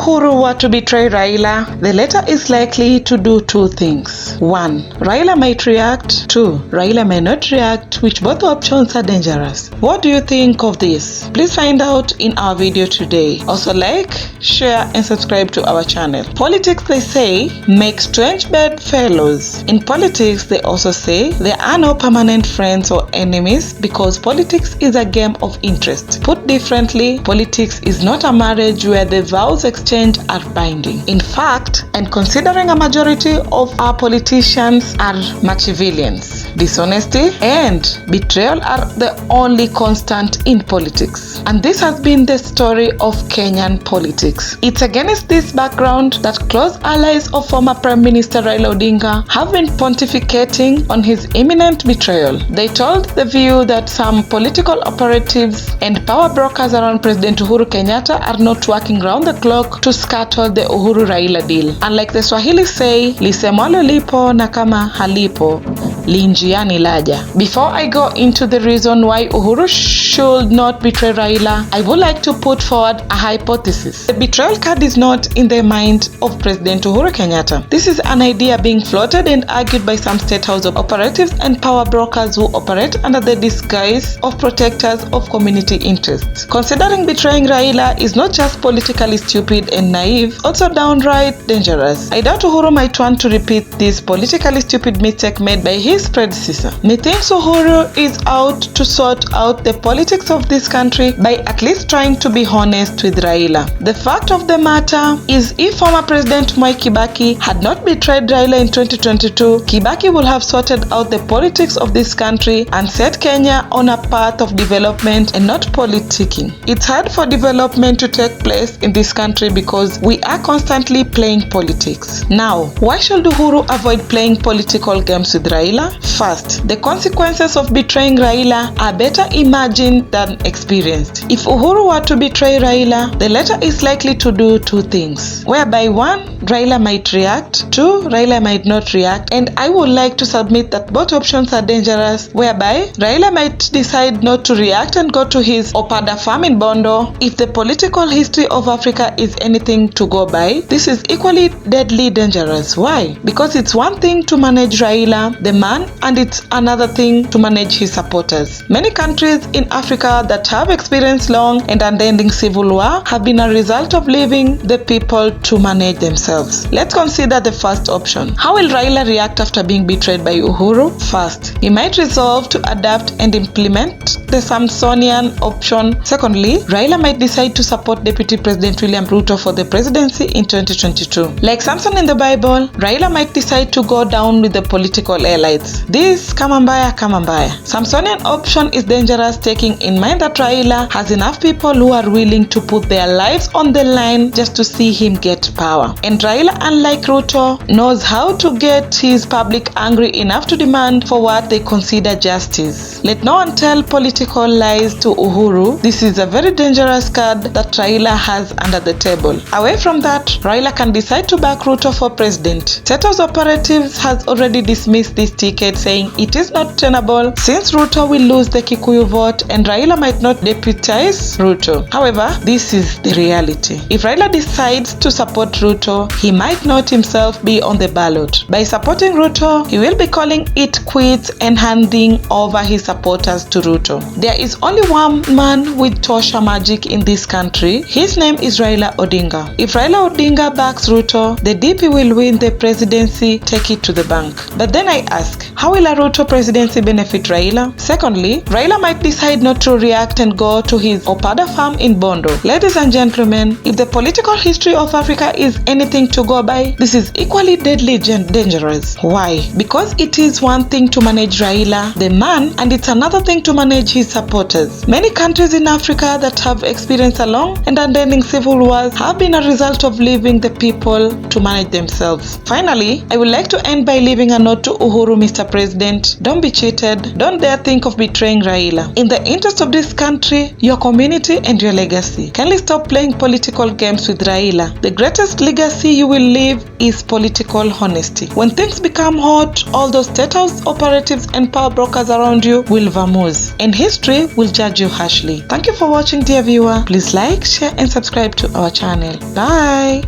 Uhuru were to betray Raila, the latter is likely to do two things. 1. Raila might react. 2. Raila may not react, which both options are dangerous. What do you think of this? Please find out in our video today. Also like, share and subscribe to our channel. Politics, they say, make strange bedfellows. In politics, they also say there are no permanent friends or enemies because politics is a game of interest. Put differently, politics is not a marriage where the vows exchanged are binding. In fact, and considering a majority of our politicians are Machiavellians, dishonesty and betrayal are the only constant in politics. And this has been the story of Kenyan politics. It's against this background that close allies of former Prime Minister Raila Odinga have been pontificating on his imminent betrayal. They told The View that some political operatives and power brokers around President Uhuru Kenyatta are not working round the clock to scuttle the Uhuru Raila deal. Unlike the Swahili say, lisemwalo lipo na kama halipo, njiani laja. Before I go into the reason why Uhuru should not betray Raila, I would like to put forward a hypothesis. The betrayal card is not in the mind of President Uhuru Kenyatta. This is an idea being floated and argued by some state house of operatives and power brokers who operate under the disguise of protectors of community interests. Considering betraying Raila is not just politically stupid and naive, also downright dangerous. I doubt Uhuru might want to repeat this politically stupid mistake made by his predecessor. Methinks Uhuru is out to sort out the politics of this country by at least trying to be honest with Raila. The fact of the matter is, if former President Mwai Kibaki had not betrayed Raila in 2022, Kibaki would have sorted out the politics of this country and set Kenya on a path of development and not politicking. It's hard for development to take place in this country because we are constantly playing politics. Now, why should Uhuru avoid playing political games with Raila? First, the consequences of betraying Raila are better imagined than experienced. If Uhuru were to betray Raila, the latter is likely to do two things, whereby 1. Raila might react, 2. Raila might not react, and I would like to submit that both options are dangerous, whereby Raila might decide not to react and go to his Opada farm in Bondo. If the political history of Africa is anything to go by, this is equally deadly dangerous. Why? Because it's one thing to manage Raila, the man, and it's another thing to manage his supporters. Many countries in Africa that have experienced long and unending civil war have been a result of leaving the people to manage themselves. Let's consider the first option. How will Raila react after being betrayed by Uhuru? First, he might resolve to adapt and implement the Samsonian option. Secondly, Raila might decide to support Deputy President William Ruto for the presidency in 2022. Like Samson in the Bible, Raila might decide to go down with the political elites. This kama mbaya. Samsonian option is dangerous, taking in mind that Raila has enough people who are willing to put their lives on the line just to see him get power. And Raila, unlike Ruto, knows how to get his public angry enough to demand for what they consider justice. Let no one tell political lies to Uhuru. This is a very dangerous card that Raila has under the table. Away from that, Raila can decide to back Ruto for president. State House operatives has already dismissed this ticket, saying it is not tenable since Ruto will lose the Kikuyu vote and Raila might not deputize Ruto. However, this is the reality. If Raila decides to support Ruto, he might not himself be on the ballot. By supporting Ruto, he will be calling it quits and handing over his supporters to Ruto. There is only one man with Tosha magic in this country. His name is Raila Odinga. If Raila Odinga backs Ruto, the DP will win the presidency, take it to the bank. But then I ask, how will a Ruto presidency benefit Raila? Secondly, Raila might decide not to react and go to his Opada farm in Bondo. Ladies and gentlemen, if the political history of Africa is anything to go by, this is equally deadly dangerous. Why? Because it is one thing to manage Raila, the man, and it's another thing to manage his supporters. Many countries in Africa that have experienced a long and unending civil wars have been a result of leaving the people to manage themselves. Finally, I would like to end by leaving a note to Uhuru, Mr. Mr. President, don't be cheated. Don't dare think of betraying Raila. In the interest of this country, your community and your legacy, kindly stop playing political games with Raila. The greatest legacy you will leave is political honesty. When things become hot, all those state house operatives and power brokers around you will vamoose, and history will judge you harshly. Thank you for watching, dear viewer. Please like, share and subscribe to our channel. Bye.